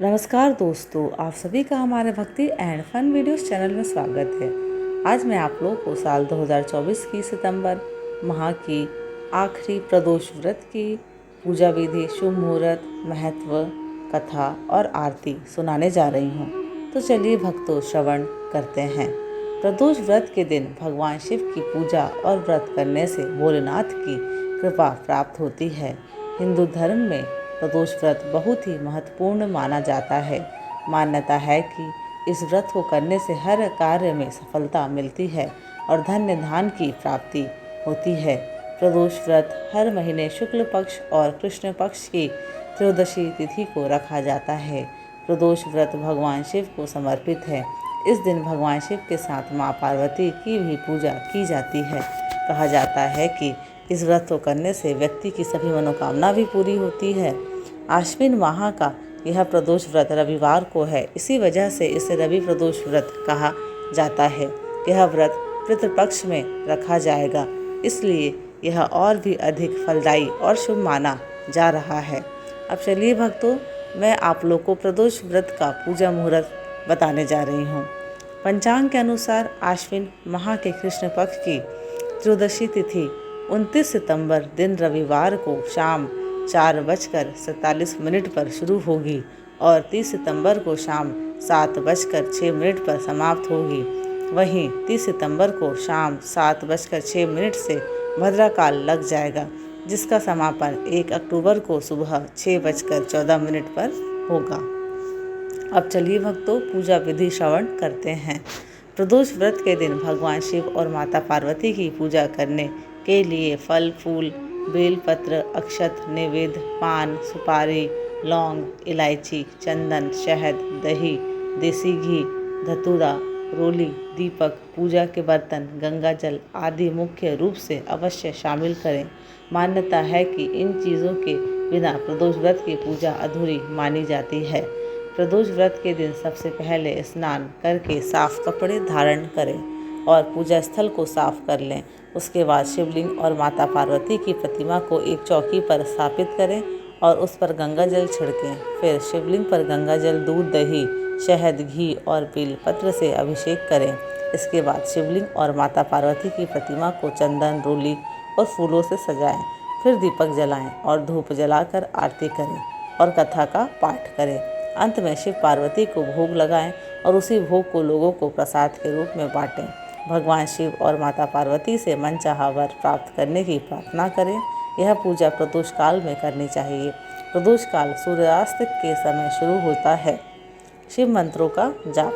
नमस्कार दोस्तों, आप सभी का हमारे भक्ति एंड फन वीडियोस चैनल में स्वागत है। आज मैं आप लोगों को साल 2024 की सितंबर माह की आखिरी प्रदोष व्रत की पूजा विधि, शुभ मुहूर्त, महत्व, कथा और आरती सुनाने जा रही हूँ। तो चलिए भक्तों, श्रवण करते हैं। प्रदोष व्रत के दिन भगवान शिव की पूजा और व्रत करने से भोलेनाथ की कृपा प्राप्त होती है। हिंदू धर्म में प्रदोष व्रत बहुत ही महत्वपूर्ण माना जाता है। मान्यता है कि इस व्रत को करने से हर कार्य में सफलता मिलती है और धन्य धान की प्राप्ति होती है। प्रदोष व्रत हर महीने शुक्ल पक्ष और कृष्ण पक्ष की त्रयोदशी तिथि को रखा जाता है। प्रदोष व्रत भगवान शिव को समर्पित है। इस दिन भगवान शिव के साथ माँ पार्वती की भी पूजा की जाती है। कहा जाता है कि इस व्रत को करने से व्यक्ति की सभी मनोकामना भी पूरी होती है। आश्विन माह का यह प्रदोष व्रत रविवार को है, इसी वजह से इसे रवि प्रदोष व्रत कहा जाता है। यह व्रत पितृपक्ष में रखा जाएगा, इसलिए यह और भी अधिक फलदायी और शुभ माना जा रहा है। अब चलिए भक्तों, मैं आप लोग को प्रदोष व्रत का पूजा मुहूर्त बताने जा रही हूँ। पंचांग के अनुसार आश्विन माह के कृष्ण पक्ष की त्रयोदशी तिथि 29 सितंबर दिन रविवार को शाम 4:47 पर शुरू होगी और 30 सितंबर को शाम 7:06 पर समाप्त होगी। वहीं 30 सितंबर को शाम 7:06 से भद्राकाल लग जाएगा, जिसका समापन 1 अक्टूबर को सुबह 6:14 पर होगा। अब चलिए भक्तों, पूजा विधि श्रवण करते हैं। प्रदोष व्रत के दिन भगवान शिव और माता पार्वती की पूजा करने के लिए फल, फूल, बेलपत्र, अक्षत, नैवेद्य, पान, सुपारी, लौंग, इलायची, चंदन, शहद, दही, देसी घी, धतूरा, रोली, दीपक, पूजा के बर्तन, गंगा जल आदि मुख्य रूप से अवश्य शामिल करें। मान्यता है कि इन चीज़ों के बिना प्रदोष व्रत की पूजा अधूरी मानी जाती है। प्रदोष व्रत के दिन सबसे पहले स्नान करके साफ कपड़े धारण करें और पूजा स्थल को साफ कर लें। उसके बाद शिवलिंग और माता पार्वती की प्रतिमा को एक चौकी पर स्थापित करें और उस पर गंगा जल छिड़कें। फिर शिवलिंग पर गंगा जल, दूध, दही, शहद, घी और बेल पत्र से अभिषेक करें। इसके बाद शिवलिंग और माता पार्वती की प्रतिमा को चंदन, रोली और फूलों से सजाएं। फिर दीपक जलाएं और धूप जलाकर आरती करें और कथा का पाठ करें। अंत में शिव पार्वती को भोग लगाएं और उसी भोग को लोगों को प्रसाद के रूप में बांटें। भगवान शिव और माता पार्वती से मनचाहा वर प्राप्त करने की प्रार्थना करें। यह पूजा प्रदोष काल में करनी चाहिए। प्रदोष काल सूर्यास्त के समय शुरू होता है। शिव मंत्रों का जाप।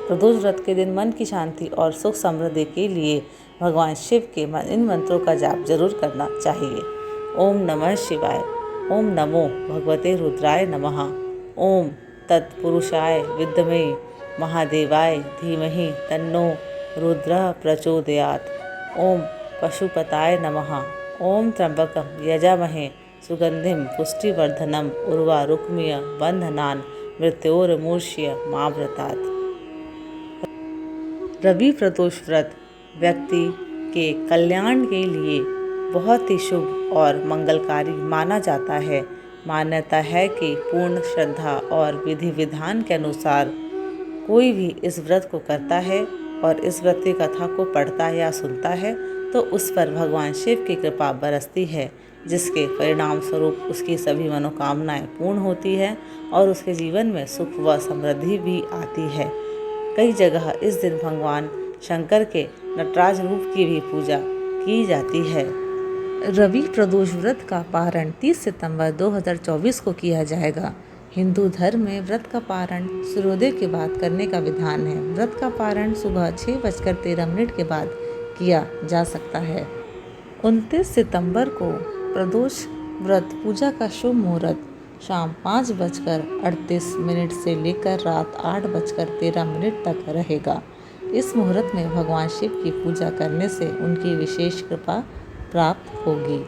प्रदोष व्रत के दिन मन की शांति और सुख समृद्धि के लिए भगवान शिव के इन मंत्रों का जाप जरूर करना चाहिए। ओम नमः शिवाय, ओम नमो भगवते रुद्राय नमः, ओम तत्पुरुषाय विद्महे महादेवाय धीमहि तन्नो रुद्रः प्रचोदयात्, ओम पशुपताय नमः, ओम त्र्यंबकं यजामहे सुगंधिं पुष्टिवर्धनम् उर्वारुकमिव बन्धनान् मृत्योर्मुक्षीय मामृतात्। रवि प्रदोष व्रत व्यक्ति के कल्याण के लिए बहुत ही शुभ और मंगलकारी माना जाता है। मान्यता है कि पूर्ण श्रद्धा और विधि विधान के अनुसार कोई भी इस व्रत को करता है और इस व्रत की कथा को पढ़ता या सुनता है तो उस पर भगवान शिव की कृपा बरसती है, जिसके परिणाम स्वरूप उसकी सभी मनोकामनाएं पूर्ण होती है और उसके जीवन में सुख व समृद्धि भी आती है। कई जगह इस दिन भगवान शंकर के नटराज रूप की भी पूजा की जाती है। रवि प्रदोष व्रत का पारण 30 सितंबर 2024 को किया जाएगा। हिंदू धर्म में व्रत का पारण सूर्योदय के बाद करने का विधान है। व्रत का पारण सुबह 6:13 के बाद किया जा सकता है। 29 सितंबर को प्रदोष व्रत पूजा का शुभ मुहूर्त शाम 5:38 से लेकर रात 8:13 तक रहेगा। इस मुहूर्त में भगवान शिव की पूजा करने से उनकी विशेष कृपा प्राप्त होगी।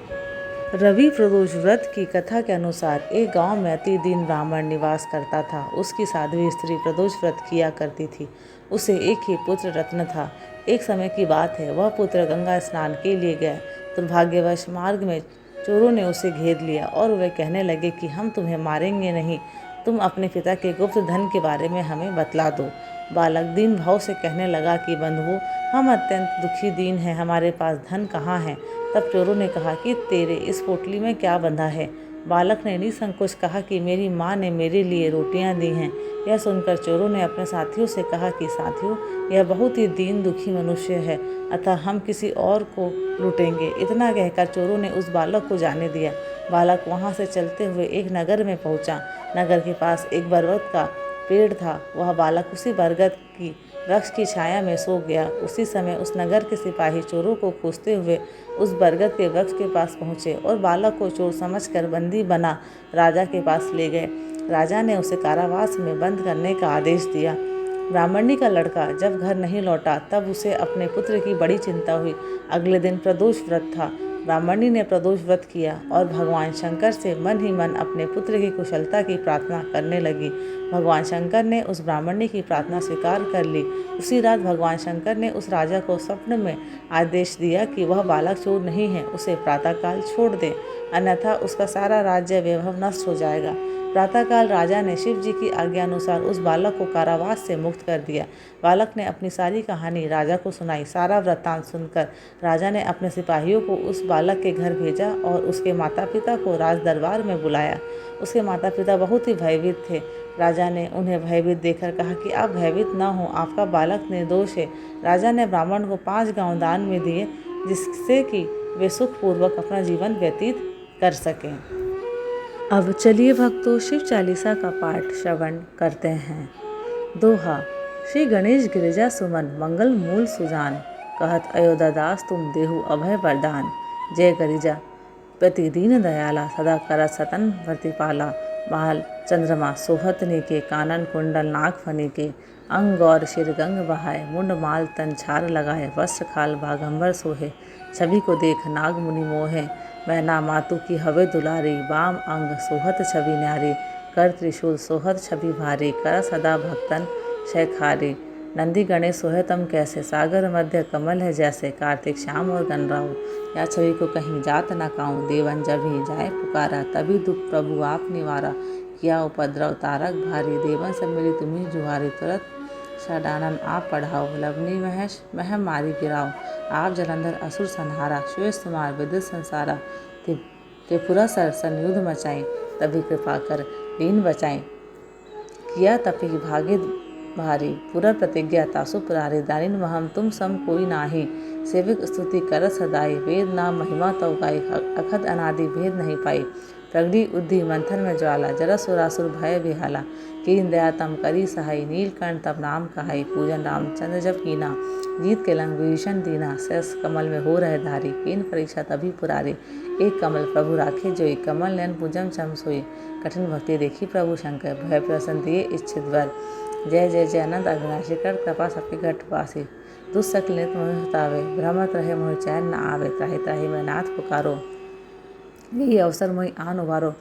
रवि प्रदोष व्रत की कथा के अनुसार एक गांव में अति दीन ब्राह्मण निवास करता था। उसकी साध्वी स्त्री प्रदोष व्रत किया करती थी। उसे एक ही पुत्र रत्न था। एक समय की बात है, वह पुत्र गंगा स्नान के लिए गया। दुर्भाग्यवश मार्ग में चोरों ने उसे घेर लिया और वे कहने लगे कि हम तुम्हें मारेंगे नहीं, तुम अपने पिता के गुप्त धन के बारे में हमें बतला दो। बालक दीन भाव से कहने लगा कि बंधुओं, हम अत्यंत दुखी दीन हैं, हमारे पास धन कहाँ है। तब चोरों ने कहा कि तेरे इस पोटली में क्या बंधा है। बालक ने निसंकोच कहा कि मेरी माँ ने मेरे लिए रोटियां दी हैं। यह सुनकर चोरों ने अपने साथियों से कहा कि साथियों, यह बहुत ही दीन दुखी मनुष्य है, अतः हम किसी और को लूटेंगे। इतना कहकर चोरों ने उस बालक को जाने दिया। बालक वहाँ से चलते हुए एक नगर में पहुँचा। नगर के पास एक बरगद का पेड़ था। वह बालक उसी बरगद की वृक्ष की छाया में सो गया। उसी समय उस नगर के सिपाही चोरों को खोजते हुए उस बरगद के वृक्ष के पास पहुँचे और बालक को चोर समझकर बंदी बना राजा के पास ले गए। राजा ने उसे कारावास में बंद करने का आदेश दिया। ब्राह्मणी का लड़का जब घर नहीं लौटा तब उसे अपने पुत्र की बड़ी चिंता हुई। अगले दिन प्रदोष व्रत था। ब्राह्मणी ने प्रदोष व्रत किया और भगवान शंकर से मन ही मन अपने पुत्र की कुशलता की प्रार्थना करने लगी। भगवान शंकर ने उस ब्राह्मणी की प्रार्थना स्वीकार कर ली। उसी रात भगवान शंकर ने उस राजा को स्वप्न में आदेश दिया कि वह बालक चोर नहीं है, उसे प्रातःकाल छोड़ दे, अन्यथा उसका सारा राज्य वैभव नष्ट हो जाएगा। प्रातःकाल राजा ने शिव जी की आज्ञा अनुसार उस बालक को कारावास से मुक्त कर दिया। बालक ने अपनी सारी कहानी राजा को सुनाई। सारा वृत्तांत सुनकर राजा ने अपने सिपाहियों को उस बालक के घर भेजा और उसके माता पिता को राज दरबार में बुलाया। उसके माता पिता बहुत ही भयभीत थे। राजा ने उन्हें भयभीत देखकर कहा कि आप भयभीत न हो, आपका बालक निर्दोष है। राजा ने ब्राह्मण को 5 गांव दान में दिए, जिससे कि वे सुखपूर्वक अपना जीवन व्यतीत कर सकें। अब चलिए भक्तों, शिव चालीसा का पाठ श्रवण करते हैं। दोहा। श्री गणेश गिरिजा सुमन मंगल मूल सुजान, कहत अयोध्या दास तुम देहु अभय वरदान। जय गिरिजा प्रति दीन दयाला, सदा करत सतन प्रतिपाला। बाल चंद्रमा सोहत नीके, कानन कुंडल नाग फनी के। अंग और शिर गंग बहाए, मुंड माल तन छार लगाए। वस्त्र खाल बाघंबर सोहे, छवि को देख नाग मुनि मोहे। मैना मातु की हवे दुलारी, बाम अंग सोहत छवि न्यारी। कर त्रिशूल सोहत छवि भारी, कर सदा भक्तन शैखारी। नंदी गणेश सोहे तम कैसे, सागर मध्य कमल है जैसे। कार्तिक श्याम और गणराऊ, या छवि को कहीं जात न काऊं। देवन जब ही जाए पुकारा, तभी दुख प्रभु आप निवारा। किया उपद्रव तारक भारी, देवन सब मिली तुम्ही जुहारी। तुरत षडानन आप पढ़ाओ, लवनी महेश मह मारी गिराओ। आप जलंधर असुर संहारा, श्वेश कुमार विद्युत संसारा। त्रिपुरा सरसन युद्ध मचाई, तभी कृपा कर दीन बचाई। किया तपि भागे भारी, पूरा प्रतिज्ञा तासु पुरारी। दानिन महम तुम सम कोई नाही, सेवक स्तुति करत सदाई। वेद नाम महिमा तव गाई, अखद अनादि भेद नहीं पाई। प्रगड़ी उद्धि मंथन में ज्वाला, जरा सुरासुर भय बिहाला। कीन दया तम करी सहाई, नीलकंठ तब नाम कहाई। पूजन रामचंद्र जब कीना, जीत के लंग विभीषण दीना। सहस कमल में हो रहे धारी, कीन परीक्षा तभी पुरारी। एक कमल प्रभु राखे जोई, कमल नयन पूजम चम सोई। कठिन भक्ति देखी प्रभु शंकर, भय प्रसन्न दिए इच्छित वर। जय जय जय अनंत अविनाशी, कर कृपा सबके घट पासी। दुस्सकल नित मोहि हतावे, भ्रमत रहे मोहि चैन न आवे। त्राहि त्राहि मैं नाथ पुकारो, यही अवसर मोहि आन उबारो।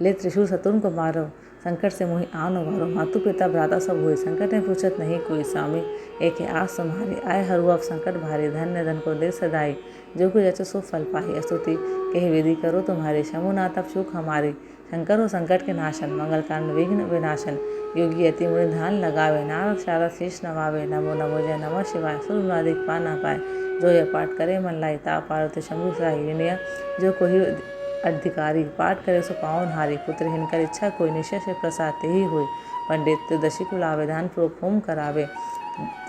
ले त्रिशूल शत्रुन को मारो, संकट से मोहि आन उबारो। मातु पिता भ्राता सब हुए, संकट ने पूछत नहीं कोई। स्वामी एक आस तुम्हारी, आए हरू अब संकट भारी। धन्य धन को दे सदाई, जो कुछ जचो सो फल पाही। स्तुति कही विधि करो तुम्हारी, शंभु नाथ अब सुख हमारी। शंकर हो संकट के नाशन, मंगल कारण विघ्न विनाशन। योगी अति मुनि ध्यान लगावे, नानक शारद शीश नवावे। नमो नमो जय नमः शिवाय, सुर नादिक पा ना पाए। जो यह पाठ करे मन लाई, ता पार्वती शंभु सहाय। जो कोई अधिकारी पाठ करे सो पावन हारी। पुत्र हिनकर इच्छा कोई, निश्चय से प्रसाद तेहि होय। पंडित त्रिदशी कुल आवेदान पूर्वक होम करावे।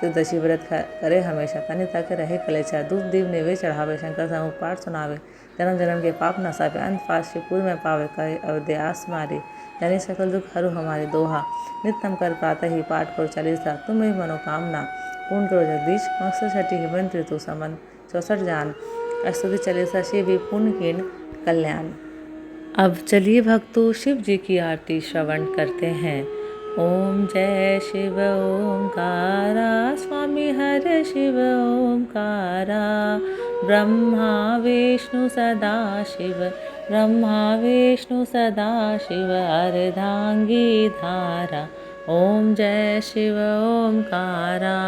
त्रिदशी व्रत करे हमेशा, तनि तक रहे कलेचा। दूध दीप नेवे चढ़ावे, शंकर समूह पाठ सुनावे। जन्म जन्म के पाप नसावे, अंत पास शिवपुर में पावे। कहे अवध्यास मारे, जाने सकल दुख हरु हमारे। दोहा। नित्यम कर प्रातः ही पाठ करो चालीसा, तुम मेरी मनोकामना पूर्ण करो जगदीश। मकसद छठी हेमंत ऋतु समन 64 जान। स्तुति चालीसा शिव भी पुण्य कीन कल्याण। अब चलिए भक्तों, शिव जी की आरती श्रवण करते हैं। ओम जय शिव ओंकारा, स्वामी हर शिव ओंकारा। ब्रह्मा विष्णु सदा शिव, ब्रह्मा विष्णु सदा शिव। अर्धांगी धारा, ओम जय शिव ओंकारा।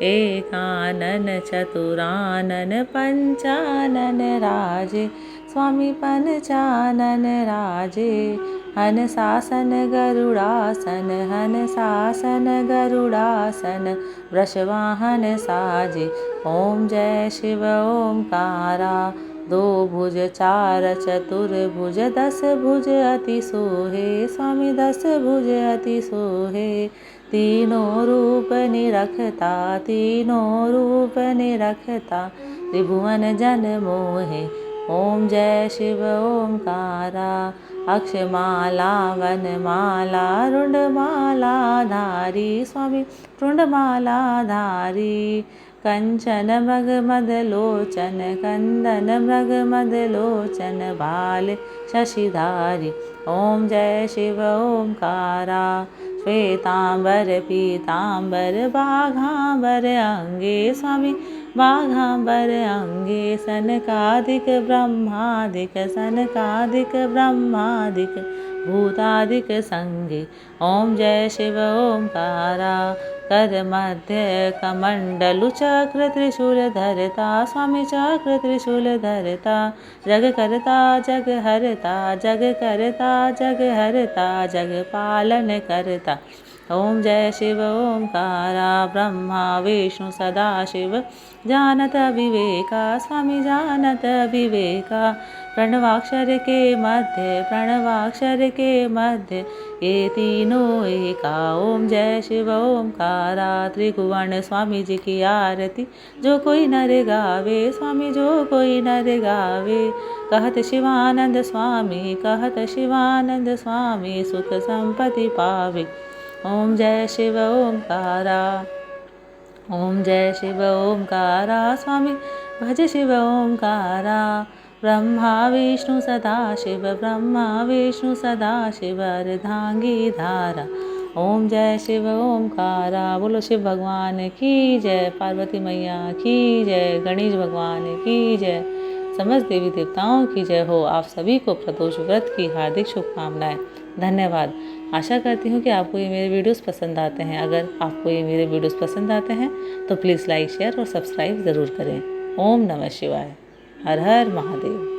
एकानन चतुरानन पंचानन राजे, स्वामी पंचानन राजे। हंसासन गरुड़ासन हंसासन गरुड़ासन वृषवाहन साजे। ओम जय शिव ओमकारा। दो भुज चार चतुर्भुज दस भुज अति सोहे। स्वामी दस भुज अति सोहे। तीनों रूप निरखता तीनों रूप निरखता त्रिभुवन जन मोहे। ओम जय शिव ओमकारा। अक्षमाला वनमाला रुंडमाला धारी। स्वामी रुंडमाला धारी। कंचन मृग मदलोचन कंदन मृग मदलोचन भाल शशिधारी। ओम जय शिव ओमकारा। श्वेतांबर पीतांबर बाघांबर अंगे। स्वामी बाघांबर अंगे। सनकादिक ब्रह्मादिक सनकादिक ब्रह्मादिक भूतादिक संगे। ओम जय शिव ओमकारा। कर मध्य कमंडलु चक्र त्रिशूल धरता। स्वामी चक्र त्रिशूल धरता। जग करता जग हरता जग करता जग हरता जग पालन करता। ओम जय शिव ओमकारा। ब्रह्मा विष्णु सदा शिव जानत विवेका। स्वामी जानत विवेका। प्रणवाक्षर के मध्य ये तीनों एका। ओम जय शिव ओमकारा। त्रिभुवन स्वामी जी की आरती जो कोई नर गावे। स्वामी जो कोई नर गावे। कहत शिवानंद स्वामी सुख संपत्ति पावे। ओम जय शिव ओमकारा। ओम जय शिव ओमकारा। स्वामी भज शिव ओमकारा। ब्रह्मा विष्णु सदा शिव अर्धांगी धारा। ओम जय शिव ओमकारा। बोलो शिव भगवान की जय। पार्वती मैया की जय। गणेश भगवान की जय। समस्त देवी देवताओं की जय हो। आप सभी को प्रदोष व्रत की हार्दिक शुभकामनाएं। धन्यवाद। आशा करती हूँ कि आपको ये मेरे वीडियोस पसंद आते हैं। अगर आपको ये मेरे वीडियोस पसंद आते हैं तो प्लीज़ लाइक शेयर और सब्सक्राइब ज़रूर करें। ओम नमः शिवाय। हर हर महादेव।